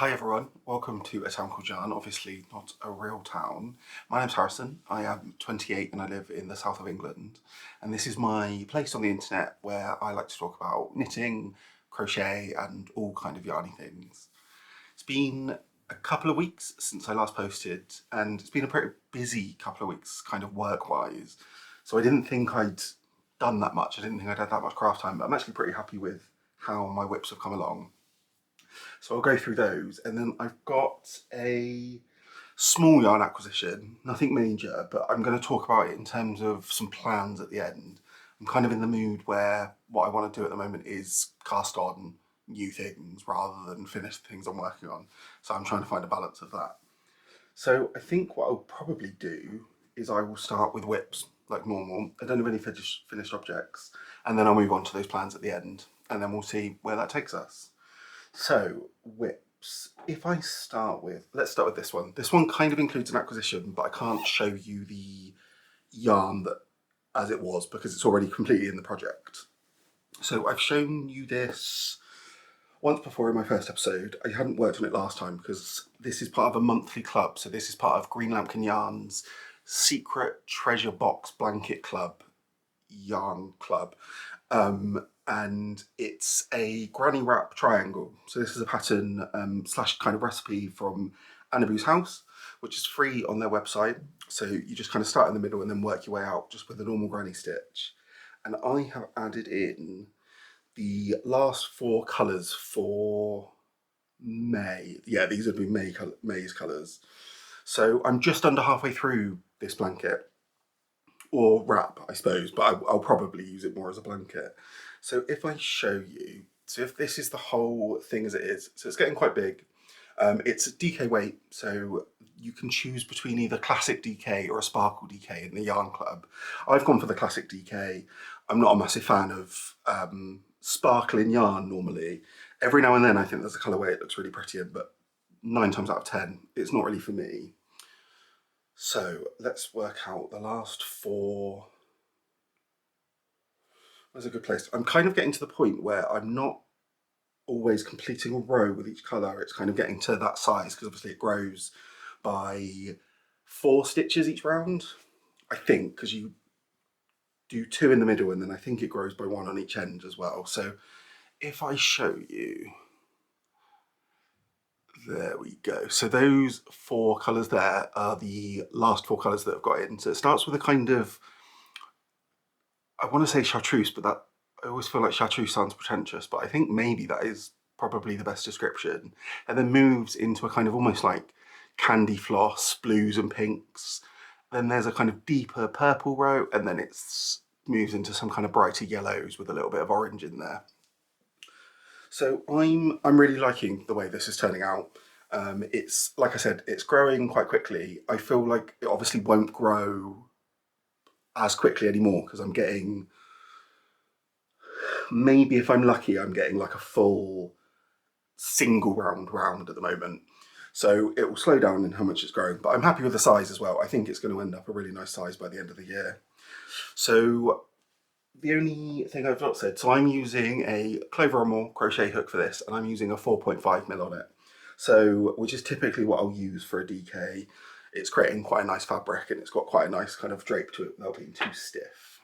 Hi everyone, welcome to a town called Yarn, obviously not a real town. My name's Harrison, I am 28 and I live in the south of England, and this is my place on the internet where I like to talk about knitting, crochet and all kind of yarny things. It's been a couple of weeks since I last posted and it's been a pretty busy couple of weeks kind of work-wise, so I didn't think I'd done that much, I didn't think I'd had that much craft time, but I'm actually pretty happy with how my whips have come along. So I'll go through those, and then I've got a small yarn acquisition, nothing major, but I'm going to talk about it in terms of some plans at the end. I'm kind of in the mood where what I want to do at the moment is cast on new things rather than finish the things I'm working on. So I'm trying to find a balance of that. So I think what I'll probably do is I will start with whips like normal. I don't have any finished objects, and then I'll move on to those plans at the end, and then we'll see where that takes us. So, whips, if I start with, let's start with this one. This one kind of includes an acquisition, but I can't show you the yarn that as it was because it's already completely in the project. So I've shown you this once before in my first episode. I hadn't worked on it last time because this is part of a monthly club. So this is part of Greenlambkins Yarns Secret Treasure Box Blanket Club yarn club. And it's a granny wrap triangle. So this is a pattern slash kind of recipe from Anaboos House, which is free on their website. So you just kind of start in the middle and then work your way out just with a normal granny stitch. And I have added in the last 4 colours for May. Yeah, these have been May's colours. So I'm just under halfway through this blanket, or wrap, I suppose, but I'll probably use it more as a blanket. So if I show you, so if this is the whole thing as it is, so it's getting quite big. It's a DK weight, so you can choose between either classic DK or a sparkle DK in the yarn club. I've gone for the classic DK. I'm not a massive fan of sparkling yarn normally. Every now and then I think there's a colourway it looks really pretty in, but 9 times out of 10, it's not really for me. So let's work out the last 4. Where's a good place? I'm kind of getting to the point where I'm not always completing a row with each colour. It's kind of getting to that size because obviously it grows by 4 stitches each round, I think, because you do 2 in the middle and then I think it grows by 1 on each end as well. So if I show you, there we go. So those 4 colours there are the last 4 colours that I've got in. So it starts with a kind of, I want to say chartreuse, but that I always feel like chartreuse sounds pretentious, but I think maybe that is probably the best description. And then moves into a kind of almost like candy floss, blues and pinks. Then there's a kind of deeper purple row, and then it moves into some kind of brighter yellows with a little bit of orange in there. So I'm really liking the way this is turning out. It's, like I said, it's growing quite quickly. I feel like it obviously won't grow as quickly anymore because I'm getting, maybe if I'm lucky, I'm getting like a full single round at the moment. So it will slow down in how much it's growing, but I'm happy with the size as well. I think it's going to end up a really nice size by the end of the year. So the only thing I've not said, so I'm using a Clover or More crochet hook for this, and I'm using a 4.5mm on it. So, which is typically what I'll use for a DK. It's creating quite a nice fabric and it's got quite a nice kind of drape to it without being too stiff.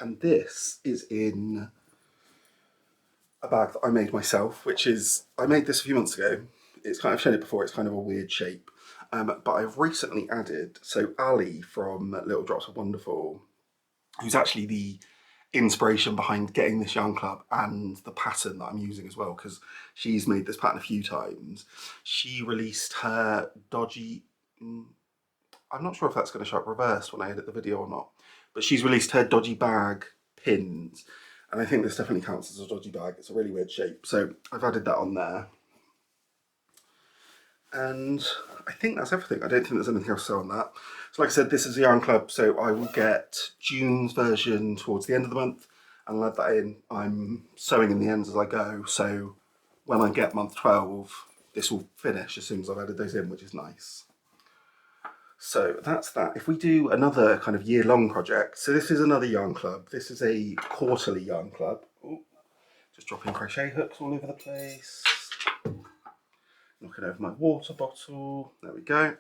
And this is in a bag that I made myself, which is, I made this a few months ago. It's kind of shown it before, it's kind of a weird shape. But I've recently added, so Ali from Little Drops of Wonderful, who's actually the inspiration behind getting this yarn club and the pattern that I'm using as well, because she's made this pattern a few times. She released her dodgy, I'm not sure if that's going to show up reversed when I edit the video or not, but she's released her dodgy bag pins, and I think this definitely counts as a dodgy bag. It's a really weird shape, so I've added that on there. And I think that's everything. I don't think there's anything else to say on that. So like I said, this is a yarn club, so I will get June's version towards the end of the month and I'll add that in. I'm sewing in the ends as I go, so when I get month 12, this will finish as soon as I've added those in, which is nice. So that's that. If we do another kind of year-long project, so this is another yarn club. This is a quarterly yarn club. Ooh, just dropping crochet hooks all over the place. Knocking knocking over my water bottle. There we go.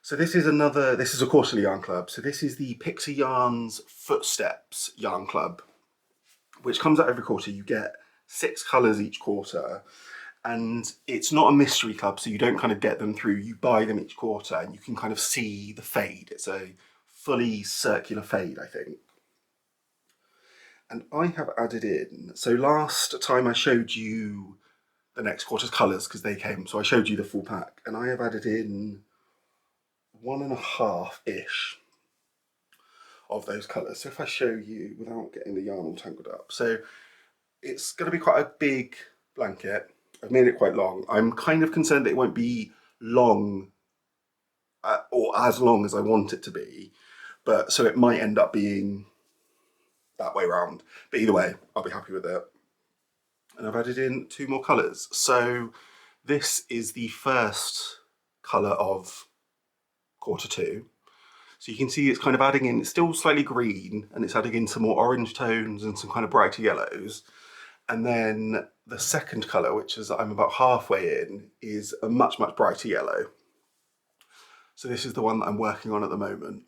So this is a quarterly yarn club. So this is the Pixie Yarns Footsteps Yarn Club, which comes out every quarter. You get 6 colours each quarter, and it's not a mystery club, so you don't kind of get them through. You buy them each quarter and you can kind of see the fade. It's a fully circular fade, I think. And I have added in, so last time I showed you the next quarter's colours because they came, so I showed you the full pack, and I have added in 1.5-ish of those colours. So if I show you without getting the yarn all tangled up, so it's going to be quite a big blanket. I've made it quite long. I'm kind of concerned that it won't be long or as long as I want it to be, but so it might end up being that way round. But either way, I'll be happy with it. And I've added in 2 more colours. So this is the first colour of quarter 2. So you can see it's kind of adding in, it's still slightly green, and it's adding in some more orange tones and some kind of brighter yellows. And then the second colour, which is I'm about halfway in, is a much, much brighter yellow. So this is the one that I'm working on at the moment.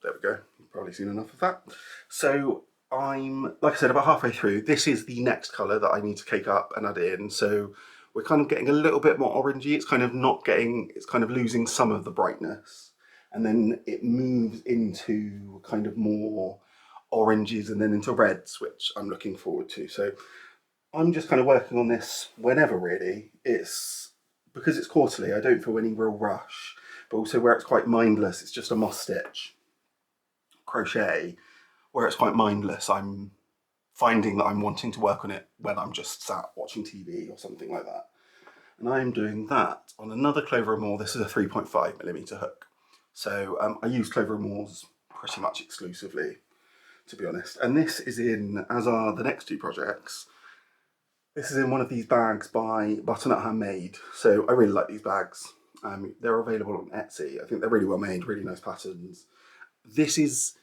There we go, you've probably seen enough of that. So I'm, like I said, about halfway through. This is the next colour that I need to cake up and add in. So we're kind of getting a little bit more orangey. It's kind of not getting, it's kind of losing some of the brightness. And then it moves into kind of more oranges and then into reds, which I'm looking forward to. So I'm just kind of working on this whenever, really. It's because it's quarterly, I don't feel any real rush, but also where it's quite mindless, it's just a moss stitch crochet, where it's quite mindless, I'm finding that I'm wanting to work on it when I'm just sat watching TV or something like that. And I'm doing that on another Clover & Moore. This is a 3.5mm hook. So I use Clover & Moores pretty much exclusively, to be honest. And this is in, as are the next 2 projects, this is in one of these bags by Butternut Handmade. So I really like these bags. They're available on Etsy. I think they're really well made, really nice patterns. This is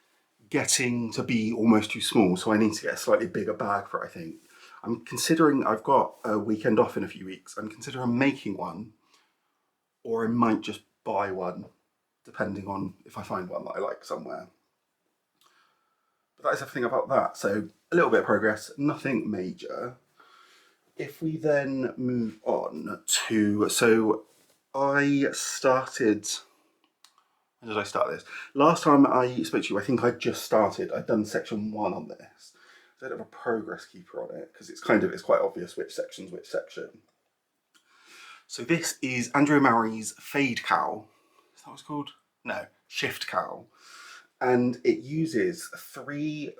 getting to be almost too small, so I need to get a slightly bigger bag for it, I think. I'm considering, I've got a weekend off in a few weeks, I'm considering making one, or I might just buy one, depending on if I find one that I like somewhere. But that is everything about that. So a little bit of progress, nothing major. If we then move on to, so I started, when did I start this? Last time I spoke to you, I think I'd just started. I'd done section 1 on this. I don't have a progress keeper on it because it's quite obvious which section's which section. So this is Andrea Mowry's Fade Cowl. Is that what it's called? No, Shift Cowl. And it uses 3,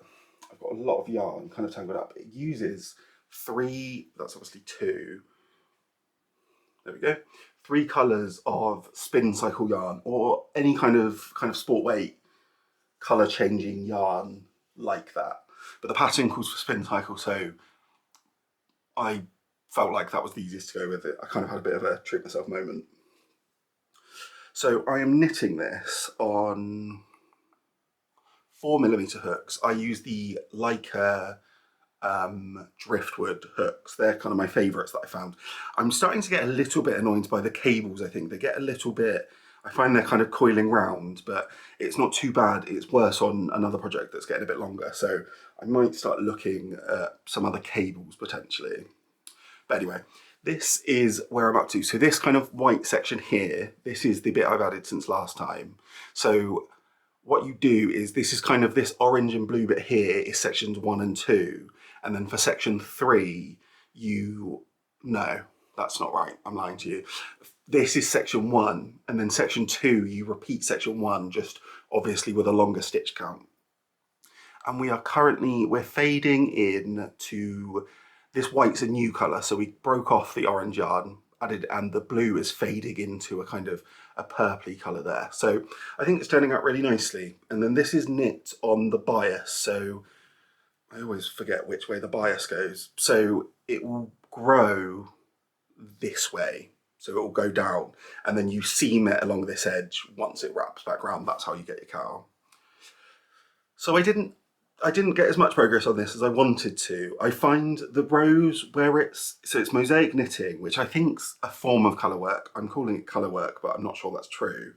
I've got a lot of yarn kind of tangled up. It uses 3, that's obviously 2. There we go. 3 colours of Spincycle yarn, or any kind of sport weight colour changing yarn like that. But the pattern calls for Spincycle, so I felt like that was the easiest to go with it. I kind of had a bit of a treat myself moment. So I am knitting this on 4mm hooks. I use the Leica driftwood hooks. They're kind of my favourites that I found. I'm starting to get a little bit annoyed by the cables, I think. They get a little bit, I find they're kind of coiling round, but it's not too bad. It's worse on another project that's getting a bit longer. So I might start looking at some other cables potentially. But anyway, this is where I'm up to. So this kind of white section here, this is the bit I've added since last time. So what you do is, this is kind of this orange and blue bit here is sections 1 and 2. And then for section 3, no, that's not right. I'm lying to you. This is section 1, and then section 2, you repeat section 1, just obviously with a longer stitch count. And we're fading in to, this white's a new colour, so we broke off the orange yarn, added, and the blue is fading into a kind of a purpley colour there. So I think it's turning out really nicely. And then this is knit on the bias, so I always forget which way the bias goes. So it will grow this way. So it will go down, and then you seam it along this edge once it wraps back around. That's how you get your cowl. So I I didn't get as much progress on this as I wanted to. I find the rows where it's mosaic knitting, which I think's a form of colour work. I'm calling it colour work, but I'm not sure that's true.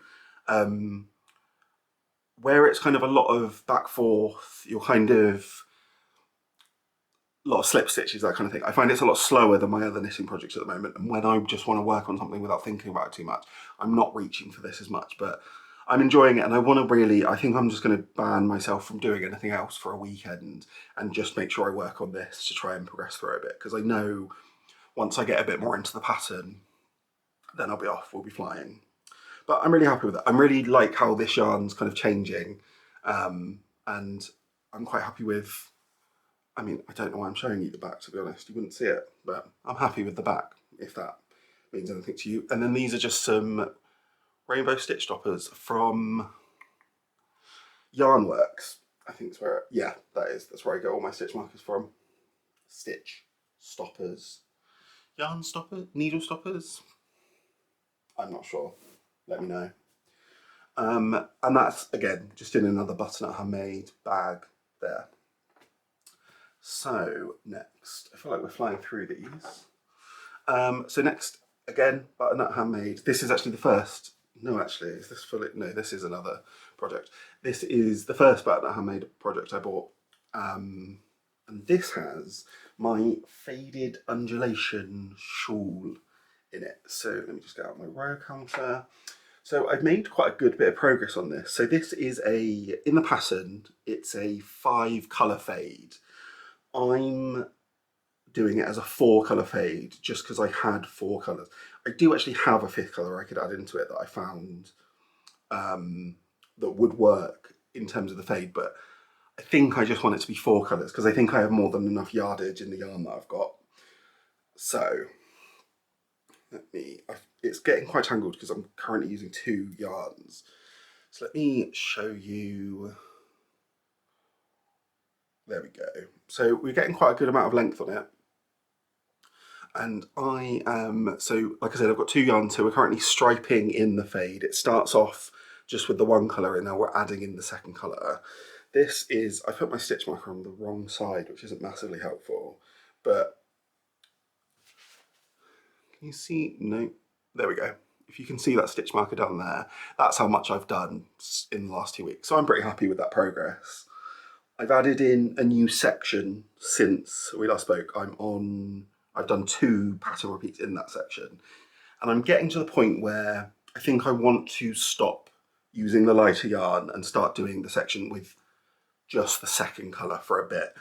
Where it's kind of a lot of back forth, you're kind of a lot of slip stitches, that kind of thing. I find it's a lot slower than my other knitting projects at the moment. And when I just want to work on something without thinking about it too much, I'm not reaching for this as much, but I'm enjoying it. And I want to really, I think I'm just going to ban myself from doing anything else for a weekend and just make sure I work on this to try and progress through it a bit. Because I know once I get a bit more into the pattern, then I'll be off, we'll be flying. But I'm really happy with it. I really like how this yarn's kind of changing. And I'm quite happy with, I mean, I don't know why I'm showing you the back, to be honest. You wouldn't see it, but I'm happy with the back, if that means anything to you. And then these are just some rainbow stitch stoppers from Yarnworks. I think it's where, yeah, that's where I get all my stitch markers from. Stitch stoppers. Yarn stopper? Needle stoppers? I'm not sure. Let me know. And that's, again, just in another butternut handmade bag there. So next, I feel like we're flying through these. So next, again, butternut handmade. This is actually the first. No, actually, is this fully? No, this is another project. This is the first butternut handmade project I bought. And this has my faded undulation shawl in it. So let me just get out my row counter. So I've made quite a good bit of progress on this. So this is in the pattern, it's a 5 colour fade. I'm doing it as a 4 colour fade just because I had 4 colours. I do actually have a 5th colour I could add into it that I found that would work in terms of the fade, but I think I just want it to be 4 colours because I think I have more than enough yardage in the yarn that I've got. So it's getting quite tangled because I'm currently using 2 yarns. So let me show you. There we go. So we're getting quite a good amount of length on it. And I am, so like I said, I've got 2 yarns, so we're currently striping in the fade. It starts off just with the 1 colour and now we're adding in the 2nd colour. This is, I put my stitch marker on the wrong side, which isn't massively helpful, but can you see? No, there we go. If you can see that stitch marker down there, that's how much I've done in the last 2 weeks. So I'm pretty happy with that progress. I've added in a new section since we last spoke. I've done 2 pattern repeats in that section. And I'm getting to the point where I think I want to stop using the lighter yarn and start doing the section with just the 2nd colour for a bit.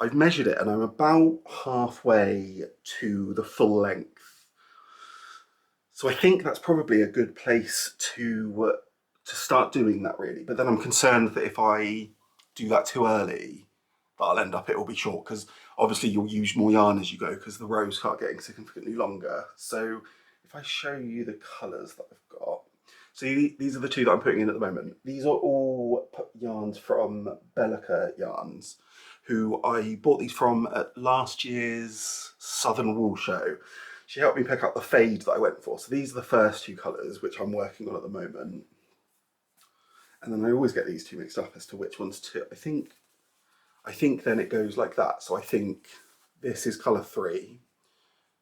I've measured it and I'm about halfway to the full length. So I think that's probably a good place to start doing that really. But then I'm concerned that if I do that too early, that'll end up, it will be short because obviously you'll use more yarn as you go because the rows start getting significantly longer. So if I show you the colours that I've got, so these are the 2 that I'm putting in at the moment. These are all yarns from Bellica Yarns, who I bought these from at last year's Southern Wool Show. She helped me pick out the fade that I went for. So these are the first 2 colours, which I'm working on at the moment. And then I always get these 2 mixed up as to which one's 2. I think then it goes like that. So I think this is colour 3.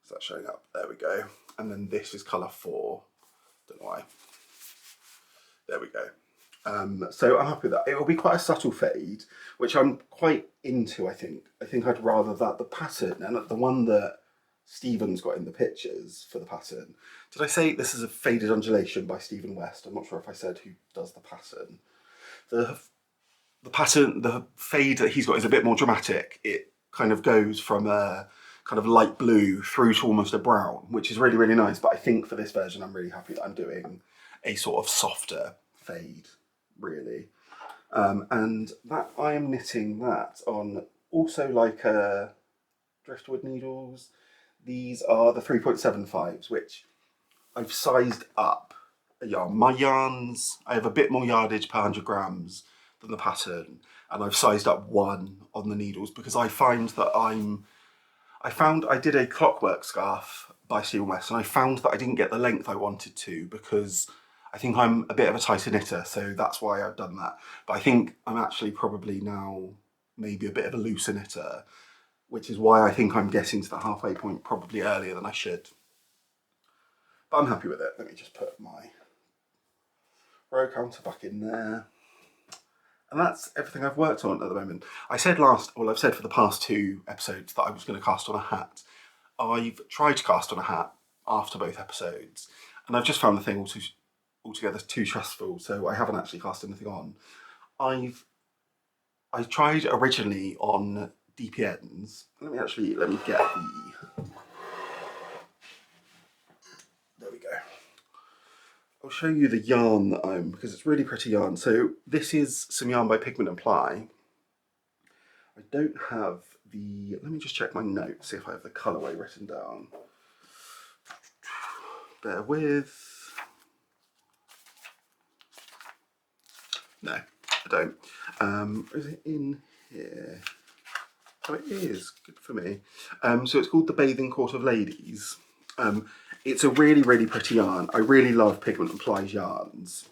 Is that showing up? There we go. And then this is colour 4. Don't know why. There we go. So I'm happy with that. It will be quite a subtle fade, which I'm quite into, I think. I think I'd rather that. The pattern, and the one that Stephen's got in the pictures for the pattern. Did I say this is a faded undulation by Stephen West? I'm not sure if I said who does the pattern. The pattern, the fade that he's got is a bit more dramatic. It kind of goes from a kind of light blue through to almost a brown, which is really, really nice. But I think for this version, I'm really happy that I'm doing a sort of softer fade, really. And that I am knitting that on also like driftwood needles. These are the 3.75s, which I've sized up a yarn. My yarns, I have a bit more yardage per 100 grams than the pattern, and I've sized up 1 on the needles because I find that I did a clockwork scarf by Stephen West, and I found that I didn't get the length I wanted to because I think I'm a bit of a tighter knitter, so that's why I've done that. But I think I'm actually probably now maybe a bit of a looser knitter, which is why I think I'm getting to the halfway point probably earlier than I should. But I'm happy with it. Let me just put my row counter back in there. And that's everything I've worked on at the moment. I said I've said for the past 2 episodes that I was going to cast on a hat. I've tried to cast on a hat after both episodes, and I've just found the thing altogether too stressful, so I haven't actually cast anything on. I tried originally on DPNs. Let me get the... There we go. I'll show you the yarn that because it's really pretty yarn. So this is some yarn by Pigment and Plea. I don't have let me just check my notes, see if I have the colourway written down. Bear with. No, I don't. Is it in here? Oh, it is. Good for me. So it's called the Bathing Court of Ladies. It's a really, really pretty yarn. I really love Pigment and Plea's yarns.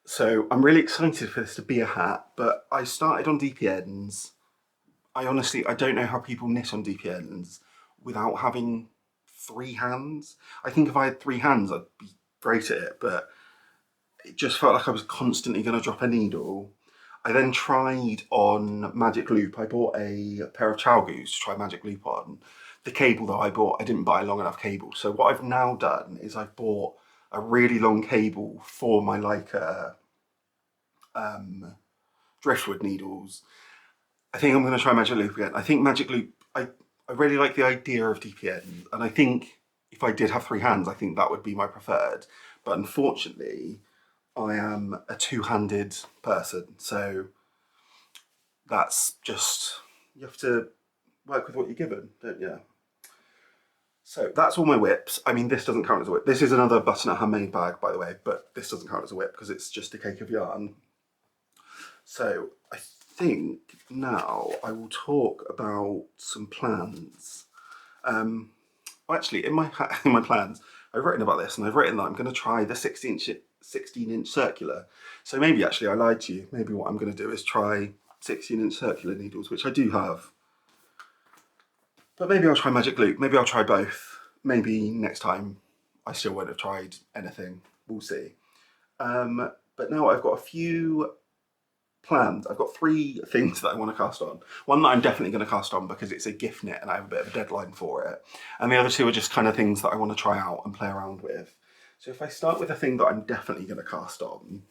So I'm really excited for this to be a hat, but I started on DPNs. I don't know how people knit on DPNs without having 3 hands. I think if I had 3 hands, I'd be great at it, but it just felt like I was constantly going to drop a needle. I then tried on Magic Loop. I bought a pair of Chalgoos to try Magic Loop on. The cable that I bought, I didn't buy a long enough cable. So what I've now done is I've bought a really long cable for my Leica driftwood needles. I think I'm going to try Magic Loop again. I think Magic Loop, I really like the idea of DPN, and I think if I did have 3 hands, I think that would be my preferred. But unfortunately, I am a 2-handed person, so that's just, you have to work with what you're given, don't you? So that's all my whips. I mean, this doesn't count as a whip. This is another button-up handmade bag, by the way, but this doesn't count as a whip because it's just a cake of yarn. So I think now I will talk about some plans. Actually, in my plans, I've written about this, and I've written that I'm going to try the 16-inch circular. So maybe actually I lied to you. Maybe what I'm going to do is try 16-inch circular needles, which I do have. But maybe I'll try Magic Loop. Maybe I'll try both. Maybe next time I still won't have tried anything. We'll see. But now I've got a few planned. I've got 3 things that I want to cast on. One that I'm definitely going to cast on because it's a gift knit and I have a bit of a deadline for it. And the other 2 are just kind of things that I want to try out and play around with. So if I start with a thing that I'm definitely going to cast on,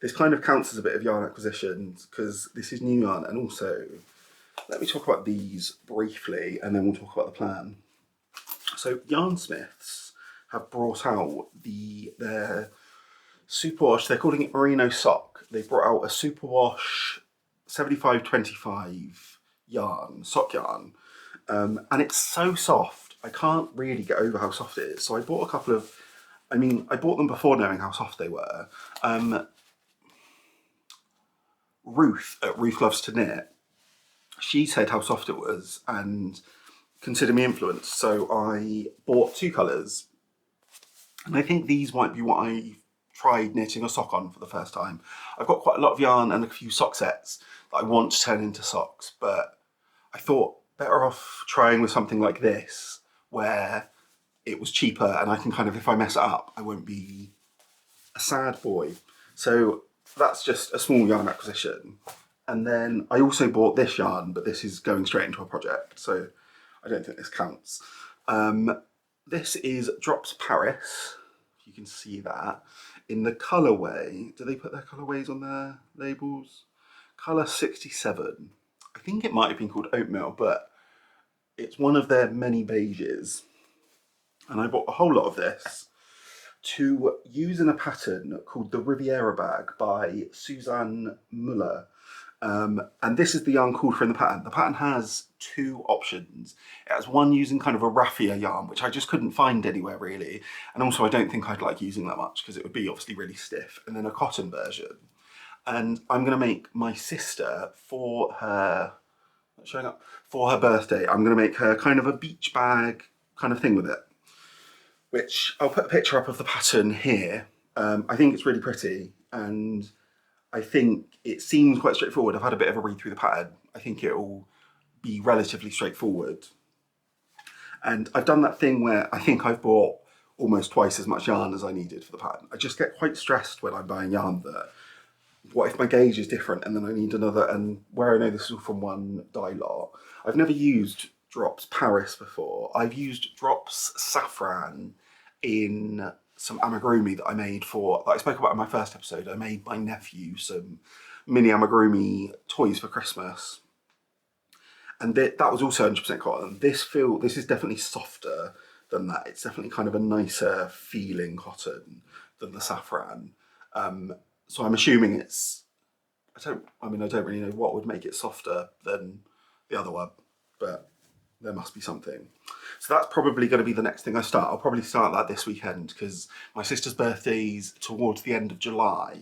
this kind of counts as a bit of yarn acquisition because this is new yarn, and also let me talk about these briefly and then we'll talk about the plan. So Yarnsmiths have brought out their superwash, they're calling it Merino Sock. They brought out a superwash 75/25 yarn, sock yarn, and it's so soft. I can't really get over how soft it is. So I bought a couple of, I bought them before knowing how soft they were. Ruth at Ruth Loves to Knit, she said how soft it was and considered me influenced. So I bought 2 colours, and I think these might be what I tried knitting a sock on for the first time. I've got quite a lot of yarn and a few sock sets that I want to turn into socks, but I thought better off trying with something like this where it was cheaper and I can kind of, if I mess it up, I won't be a sad boy. So that's just a small yarn acquisition. And then I also bought this yarn, but this is going straight into a project, so I don't think this counts. This is Drops Paris, if you can see that. In the colourway, do they put their colourways on their labels? Colour 67. I think it might have been called Oatmeal, but it's one of their many beiges. And I bought a whole lot of this to use in a pattern called the Riviera Bag by Susanne Muller. And this is the yarn called for in the pattern. The pattern has 2 options. It has one using kind of a raffia yarn, which I just couldn't find anywhere really. And also I don't think I'd like using that much because it would be obviously really stiff. And then a cotton version. And I'm going to make my sister for her, showing up, for her birthday, I'm going to make her kind of a beach bag kind of thing with it. Which I'll put a picture up of the pattern here. I think it's really pretty, and I think it seems quite straightforward. I've had a bit of a read through the pattern. I think it'll be relatively straightforward. And I've done that thing where I think I've bought almost twice as much yarn as I needed for the pattern. I just get quite stressed when I'm buying yarn that what if my gauge is different and then I need another, and where I know this is all from one dye lot. I've never used Drops Paris before. I've used Drops Saffron in some amigurumi that I made that I spoke about in my first episode. I made my nephew some mini amigurumi toys for Christmas. And that was also 100% cotton. This is definitely softer than that. It's definitely kind of a nicer feeling cotton than the saffron. So I'm assuming it's, I don't really know what would make it softer than the other one, but there must be something. So that's probably going to be the next thing I start. I'll probably start that this weekend because my sister's birthday's towards the end of July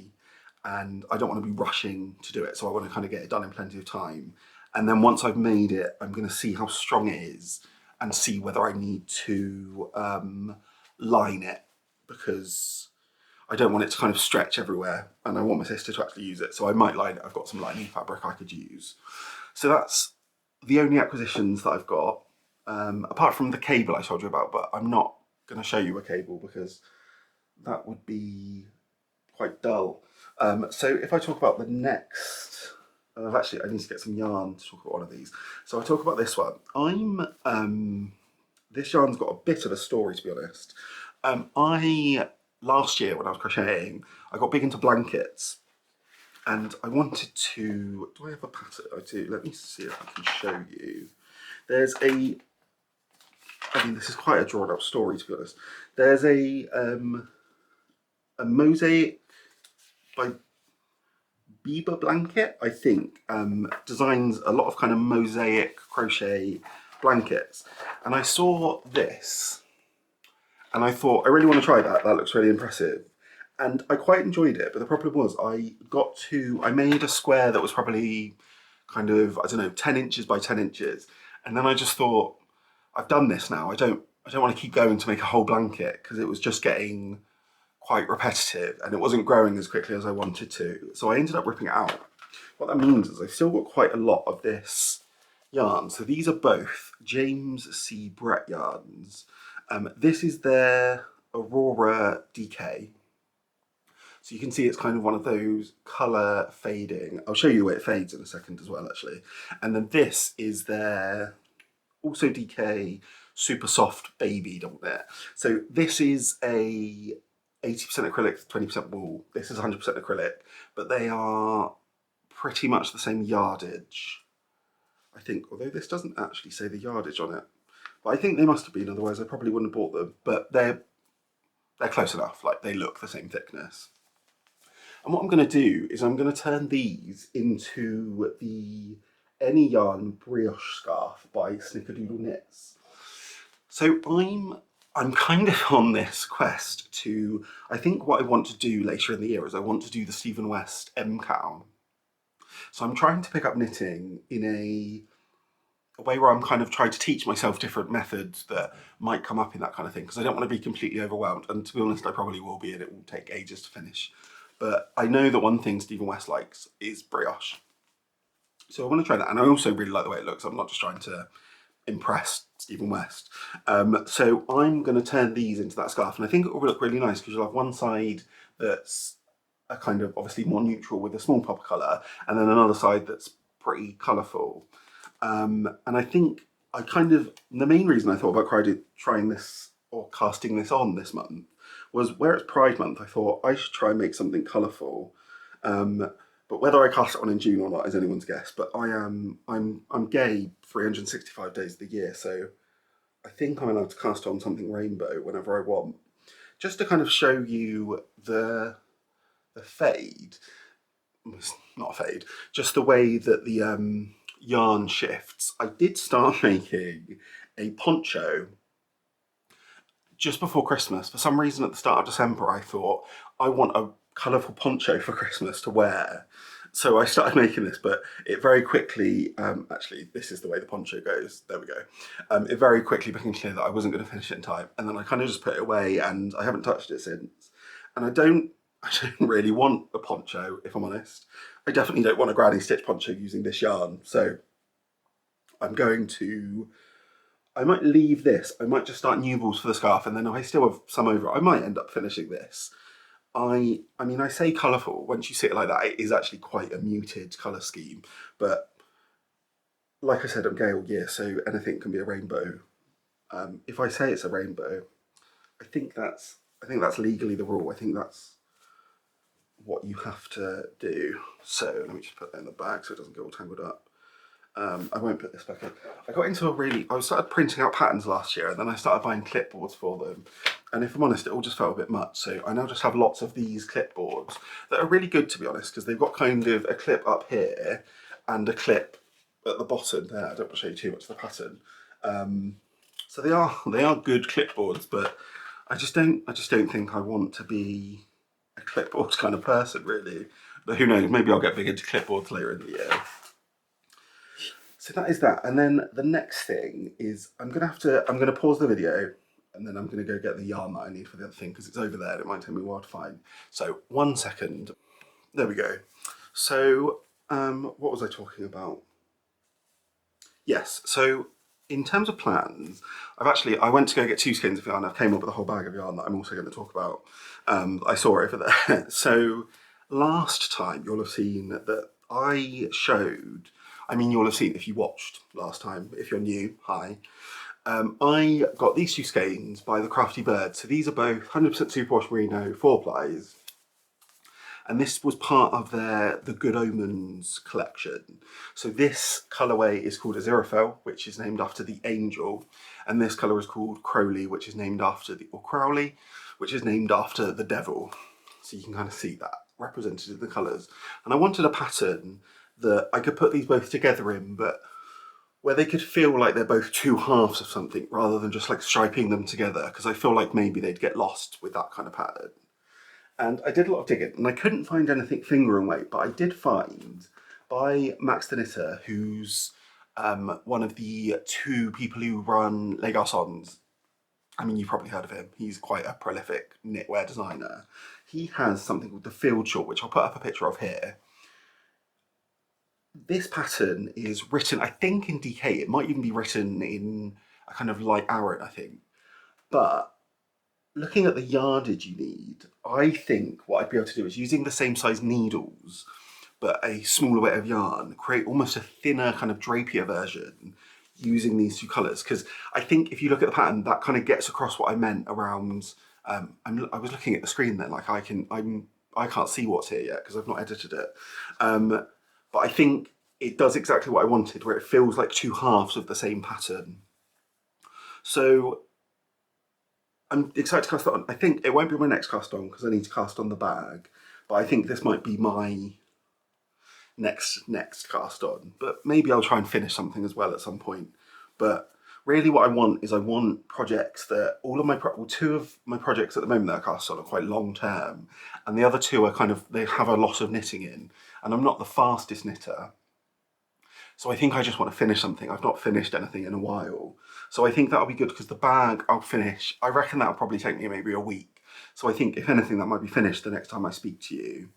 and I don't want to be rushing to do it. So I want to kind of get it done in plenty of time. And then once I've made it, I'm going to see how strong it is and see whether I need to line it, because I don't want it to kind of stretch everywhere and I want my sister to actually use it. So I might line it. I've got some lining fabric I could use. So that's the only acquisitions that I've got, apart from the cable I told you about, but I'm not going to show you a cable because that would be quite dull. So if I talk about the next, actually I need to get some yarn to talk about one of these. So I talk about this one. This yarn's got a bit of a story, to be honest. Last year when I was crocheting, I got big into blankets and I wanted to, do I have a pattern? I do, let me see if I can show you. There's this is quite a drawn up story, to be honest. There's a mosaic by Biba blanket, I think, designs a lot of kind of mosaic crochet blankets. And I saw this and I thought, I really want to try that. That looks really impressive. And I quite enjoyed it, but the problem was I made a square that was probably kind of, I don't know, 10 inches by 10 inches. And then I just thought, I've done this now. I don't want to keep going to make a whole blanket because it was just getting quite repetitive and it wasn't growing as quickly as I wanted to. So I ended up ripping it out. What that means is I've still got quite a lot of this yarn. So these are both James C. Brett yarns. This is their Aurora DK. So you can see it's kind of one of those colour fading. I'll show you the way it fades in a second as well, actually. And then this is their also DK super soft baby double knit. So this is a 80% acrylic, 20% wool. This is 100% acrylic, but they are pretty much the same yardage, I think, although this doesn't actually say the yardage on it. But I think they must have been, otherwise I probably wouldn't have bought them. But they're close enough, like they look the same thickness. And what I'm going to do is I'm going to turn these into the Any Yarn Brioche scarf by Snickerdoodle Knits. So I'm kind of on this quest to, I think what I want to do later in the year is I want to do the Stephen West Cowl. So I'm trying to pick up knitting in a way where I'm kind of trying to teach myself different methods that might come up in that kind of thing, because I don't want to be completely overwhelmed. And to be honest, I probably will be, and it will take ages to finish. But I know that one thing Stephen West likes is brioche. So I want to try that. And I also really like the way it looks. I'm not just trying to impress Stephen West. So I'm going to turn these into that scarf. And I think it will look really nice because you'll have one side that's a kind of obviously more neutral with a small pop of colour, and then another side that's pretty colourful. And I think the main reason I thought about trying this or casting this on this month was where it's Pride Month. I thought I should try and make something colourful. But whether I cast it on in June or not is anyone's guess. But I'm gay 365 days of the year, so I think I'm allowed to cast on something rainbow whenever I want. Just to kind of show you the fade, it's not a fade, just the way that the yarn shifts. I did start making a poncho just before Christmas. For some reason at the start of December I thought I want a colourful poncho for Christmas to wear. So I started making this, but it very quickly, actually this is the way the poncho goes, there we go. It very quickly became clear that I wasn't going to finish it in time, and then I kind of just put it away and I haven't touched it since. And I don't really want a poncho, if I'm honest. I definitely don't want a granny stitch poncho using this yarn. So I'm going to, I might leave this. I might just start new balls for the scarf, and then if I still have some over, I might end up finishing this. I mean, I say colourful. Once you see it like that, it is actually quite a muted colour scheme. But like I said, I'm gay all year, so anything can be a rainbow. If I say it's a rainbow, I think that's legally the rule. I think that's what you have to do. So let me just put that in the bag so it doesn't get all tangled up. I won't put this back in. I started printing out patterns last year, and then I started buying clipboards for them. And if I'm honest, it all just felt a bit much. So I now just have lots of these clipboards that are really good, to be honest, because they've got kind of a clip up here and a clip at the bottom there. I don't want to show you too much of the pattern. So they are good clipboards, but I just don't think I want to be a clipboard kind of person, really. But who knows? Maybe I'll get big into clipboards later in the year. So that is that. And then the next thing is I'm gonna pause the video, and then I'm gonna go get the yarn that I need for the other thing, because it's over there and it might take me a while to find. So 1 second. There we go. So what was I talking about? Yes, so in terms of plans, I went to go get 2 skeins of yarn. I came up with a whole bag of yarn that I'm also going to talk about. I saw over there. So last time you'll have seen that I showed, I mean, you'll have seen if you watched last time, if you're new, hi. I got these 2 skeins by the Crafty Bird. So these are both 100% superwash merino 4-plies. And this was part of the Good Omens collection. So this colourway is called Aziraphel, which is named after the angel. And this colour is called Crowley, which is named after Crowley, which is named after the devil. So you can kind of see that represented in the colours. And I wanted a pattern that I could put these both together in, but where they could feel like they're both 2 halves of something rather than just like striping them together, because I feel like maybe they'd get lost with that kind of pattern. And I did a lot of digging, and I couldn't find anything fingering weight, but I did find by Max the Knitter, who's one of the 2 people who run Les Garçons. I mean, you've probably heard of him. He's quite a prolific knitwear designer. He has something called the Field Shawl, which I'll put up a picture of here. This pattern is written, I think, in DK. It might even be written in a kind of light Aran, I think. But looking at the yardage you need, I think what I'd be able to do is, using the same size needles, but a smaller weight of yarn, create almost a thinner kind of drapier version using these 2 colours. Because I think if you look at the pattern, that kind of gets across what I meant around, I was looking at the screen then, like I can't see what's here yet because I've not edited it. But I think it does exactly what I wanted, where it feels like 2 halves of the same pattern. So I'm excited to cast that on. I think it won't be my next cast on because I need to cast on the bag, but I think this might be my next cast on. But maybe I'll try and finish something as well at some point. But really what I want projects that, 2 of my projects at the moment that I cast on are quite long term, and the other 2 are kind of, they have a lot of knitting in, and I'm not the fastest knitter. So I think I just want to finish something. I've not finished anything in a while. So I think that'll be good, because the bag I'll finish, I reckon that'll probably take me maybe a week. So I think if anything that might be finished the next time I speak to you.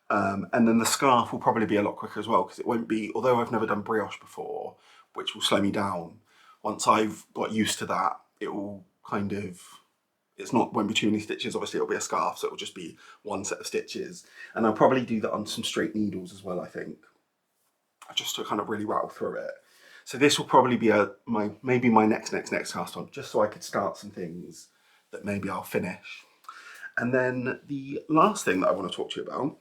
And then the scarf will probably be a lot quicker as well, because it won't be, although I've never done brioche before, which will slow me down, once I've got used to that, it will kind of, won't be too many stitches. Obviously it'll be a scarf, so it'll just be 1 set of stitches. And I'll probably do that on some straight needles as well, I think, just to kind of really rattle through it. So this will probably be maybe my next cast on, just so I could start some things that maybe I'll finish. And then the last thing that I want to talk to you about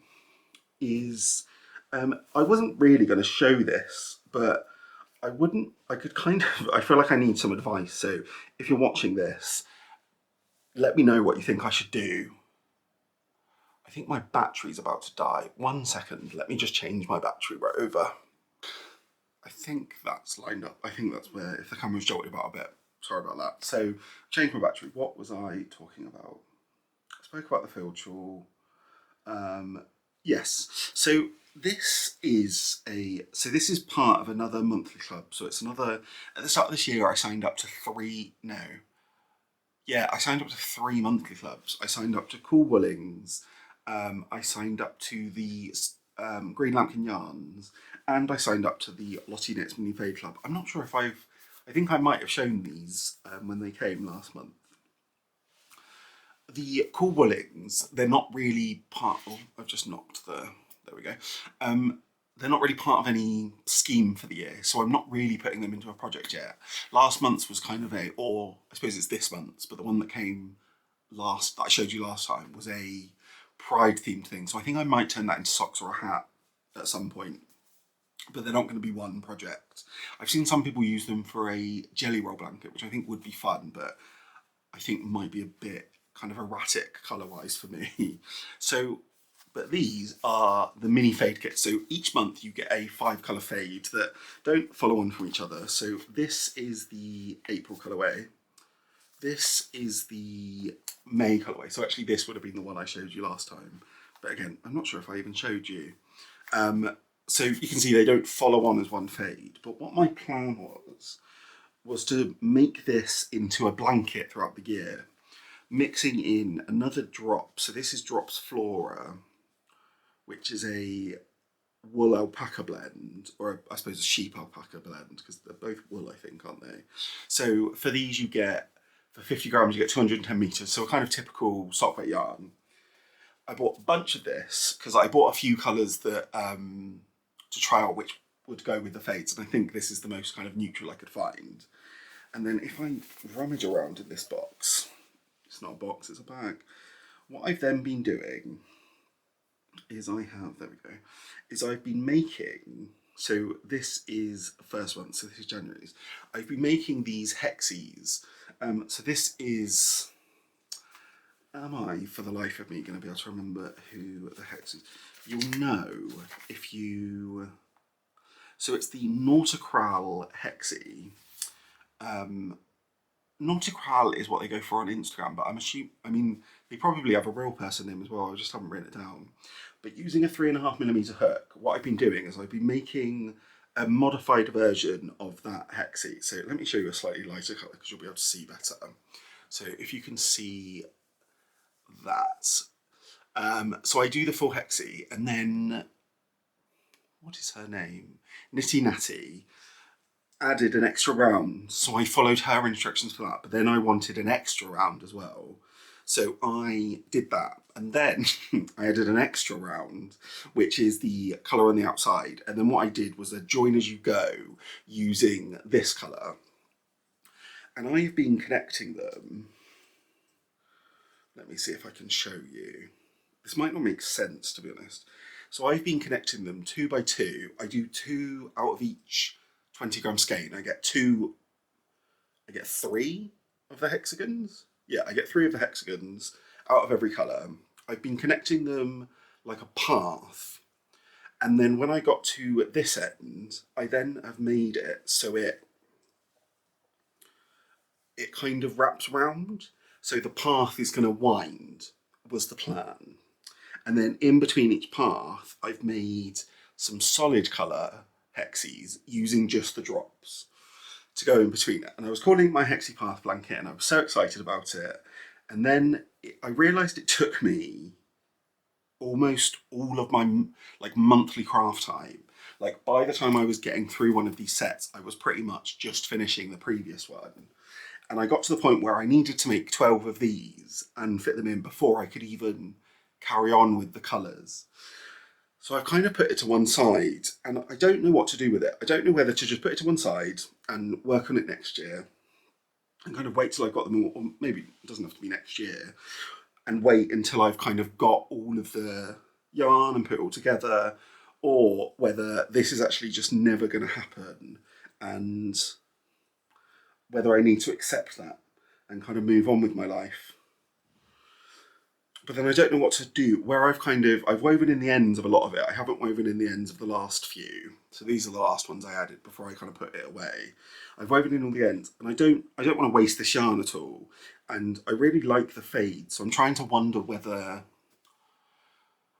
is, I wasn't really going to show this, but I feel like I need some advice. So if you're watching this, let me know what you think I should do. I think my battery's about to die. 1 second, let me just change my battery right over. I think that's lined up. I think that's where, if the camera's jolted about a bit, sorry about that. So, change my battery. What was I talking about? I spoke about the Field Shawl. Yes. So this is part of another monthly club. So it's another, at the start of this year, I signed up to 3 monthly clubs. I signed up to Cool Woolings, I signed up to the Greenlambkins Yarns, and I signed up to the Lottie Knits Mini Fade Club. I'm not sure if I think I might have shown these when they came last month. The Cool Woolings, they're not really part of, I've just knocked there we go. They're not really part of any scheme for the year, so I'm not really putting them into a project yet. Last month's was kind of or I suppose it's this month's, but the one that came that I showed you last time was a Pride themed thing. So I think I might turn that into socks or a hat at some point, but they're not going to be one project. I've seen some people use them for a jelly roll blanket, which I think would be fun, but I think might be a bit kind of erratic colour-wise for me. So, but these are the mini fade kits. So each month you get a 5-colour fade that don't follow on from each other. So this is the April colourway. This is the May colourway. So actually this would have been the one I showed you last time. But again, I'm not sure if I even showed you. So you can see they don't follow on as one fade. But what my plan was to make this into a blanket throughout the year, mixing in another drop. So this is Drops Flora, which is a wool alpaca blend, or I suppose a sheep alpaca blend, because they're both wool, I think, aren't they? So for these you get, for 50 grams, you get 210 meters. So a kind of typical Sockhead yarn. I bought a bunch of this because I bought a few colours that to try out which would go with the fades, and I think this is the most kind of neutral I could find. And then if I rummage around in this box, it's not a box, it's a bag. What I've then been doing is I've been making, so this is the first one, so this is January's. I've been making these hexies. So this is, am I, for the life of me, going to be able to remember who the hex is? You'll know if you, so it's the Nautical Hexie. Nautical is what they go for on Instagram, but I mean, they probably have a real person name as well, I just haven't written it down. But using a 3.5mm hook, what I've been doing is I've been making a modified version of that hexie. So let me show you a slightly lighter colour because you'll be able to see better. So if you can see that. So I do the full hexie, and then, what is her name? Nitty Natty added an extra round, so I followed her instructions for that, but then I wanted an extra round as well. So I did that, and then I added an extra round, which is the colour on the outside. And then what I did was a join as you go using this colour. And I've been connecting them. Let me see if I can show you. This might not make sense, to be honest. So I've been connecting them 2 by 2. I do 2 out of each 20-gram skein. I get 3 of the hexagons. Yeah, I get 3 of the hexagons out of every colour. I've been connecting them like a path. And then when I got to this end, I then have made it so it kind of wraps around. So the path is going to wind, was the plan. And then in between each path, I've made some solid colour hexies using just the drops to go in between it. And I was calling my Hexie Path blanket, and I was so excited about it. And then I realised it took me almost all of my monthly craft time. Like by the time I was getting through one of these sets, I was pretty much just finishing the previous one. And I got to the point where I needed to make 12 of these and fit them in before I could even carry on with the colours. So I've kind of put it to one side, and I don't know what to do with it. I don't know whether to just put it to one side and work on it next year and kind of wait till I've got them all, or maybe it doesn't have to be next year, and wait until I've kind of got all of the yarn and put it all together, or whether this is actually just never going to happen, and whether I need to accept that and kind of move on with my life. But then I don't know what to do, where I've woven in the ends of a lot of it. I haven't woven in the ends of the last few. So these are the last ones I added before I kind of put it away. I've woven in all the ends, and I don't want to waste this yarn at all. And I really like the fade, so I'm trying to wonder whether,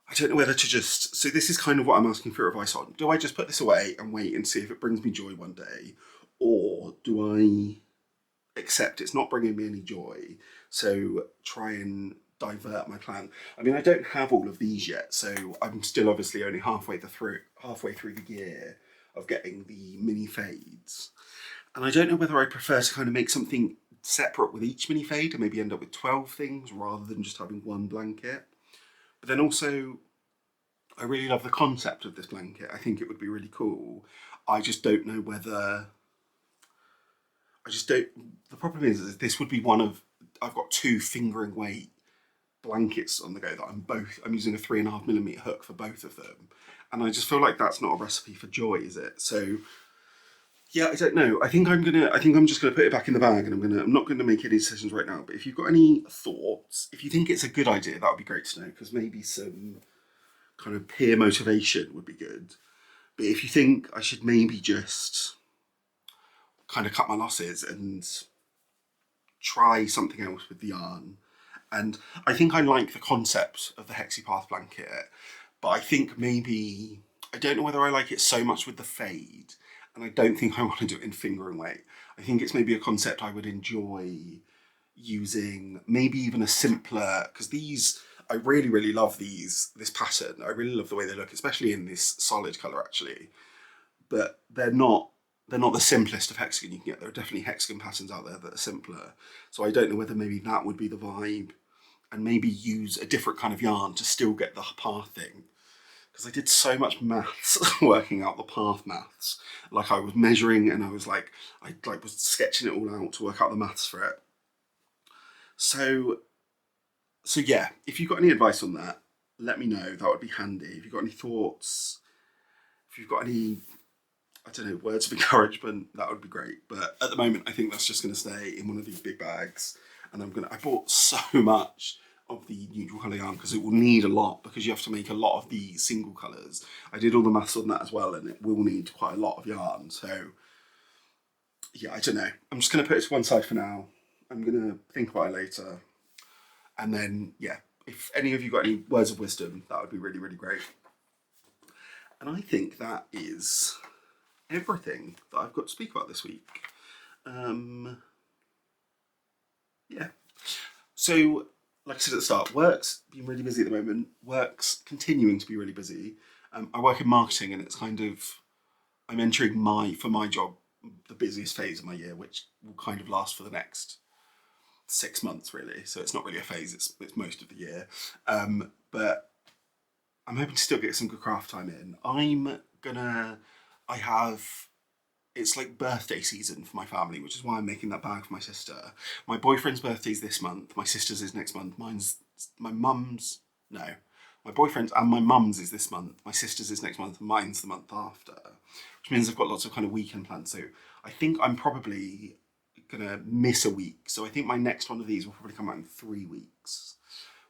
I don't know whether to just, so this is kind of what I'm asking for advice on. Do I just put this away and wait and see if it brings me joy one day? Or do I accept it's not bringing me any joy, so try and divert my plan. I mean, I don't have all of these yet, so I'm still obviously only halfway through the year of getting the mini fades. And I don't know whether I prefer to kind of make something separate with each mini fade and maybe end up with 12 things rather than just having one blanket. But then also, I really love the concept of this blanket. I think it would be really cool. I just don't know whether... The problem is this would be one of... I've got 2 fingering weight blankets on the go that I'm using a 3.5mm hook for both of them. And I just feel like that's not a recipe for joy, is it? So yeah, I don't know. I think I'm just gonna put it back in the bag, and I'm not gonna make any decisions right now. But if you've got any thoughts, if you think it's a good idea, that would be great to know, because maybe some kind of peer motivation would be good. But if you think I should maybe just kind of cut my losses and try something else with the yarn. And I think I like the concept of the Hexipath blanket, but I think maybe, I don't know whether I like it so much with the fade, and I don't think I want to do it in fingering weight. I think it's maybe a concept I would enjoy using, maybe even a simpler, because these, I really, really love this pattern. I really love the way they look, especially in this solid colour actually, but they're not the simplest of hexagon you can get. There are definitely hexagon patterns out there that are simpler. So I don't know whether maybe that would be the vibe, and maybe use a different kind of yarn to still get the path thing. Because I did so much maths working out the path maths. Like I was measuring and I was was sketching it all out to work out the maths for it. So yeah, if you've got any advice on that, let me know. That would be handy. If you've got any thoughts, if you've got any, I don't know, words of encouragement, that would be great. But at the moment, I think that's just going to stay in one of these big bags. And I bought so much of the neutral colour yarn because it will need a lot, because you have to make a lot of these single colours. I did all the maths on that as well, and it will need quite a lot of yarn. So yeah, I don't know. I'm just going to put it to one side for now. I'm going to think about it later. And then, yeah, if any of you got any words of wisdom, that would be really, really great. And I think that is everything that I've got to speak about this week. Yeah. So, like I said at the start, work's been really busy at the moment. Work's continuing to be really busy. I work in marketing, and it's kind of, I'm entering for my job, the busiest phase of my year, which will kind of last for the next 6 months really. So it's not really a phase, it's most of the year. But I'm hoping to still get some good craft time in. It's like birthday season for my family, which is why I'm making that bag for my sister. My boyfriend's birthday's this month, my sister's is next month, my boyfriend's and my mum's is this month, my sister's is next month, and mine's the month after. Which means I've got lots of kind of weekend plans. So I think I'm probably gonna miss a week. So I think my next one of these will probably come out in 3 weeks,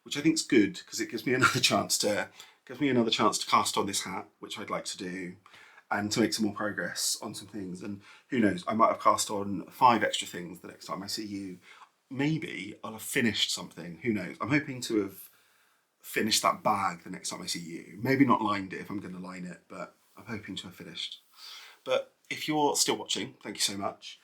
which I think is good, because it gives me another chance to cast on this hat, which I'd like to do, and to make some more progress on some things. And who knows, I might have cast on 5 extra things the next time I see you. Maybe I'll have finished something, who knows. I'm hoping to have finished that bag the next time I see you. Maybe not lined it if I'm going to line it, but I'm hoping to have finished. But if you're still watching, thank you so much.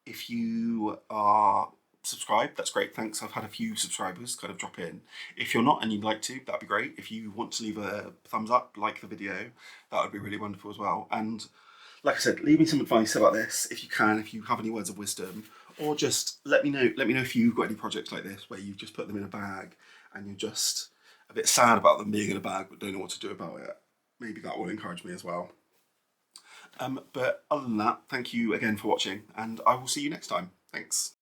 If you are subscribed, that's great, thanks. I've had a few subscribers kind of drop in. If you're not and you'd like to, that'd be great. If you want to leave a thumbs up, like the video, that would be really wonderful as well. And like I said, leave me some advice about this if you can, if you have any words of wisdom, or just let me know if you've got any projects like this where you've just put them in a bag and you're just a bit sad about them being in a bag but don't know what to do about it. Maybe that will encourage me as well. But other than that, thank you again for watching, and I will see you next time. Thanks.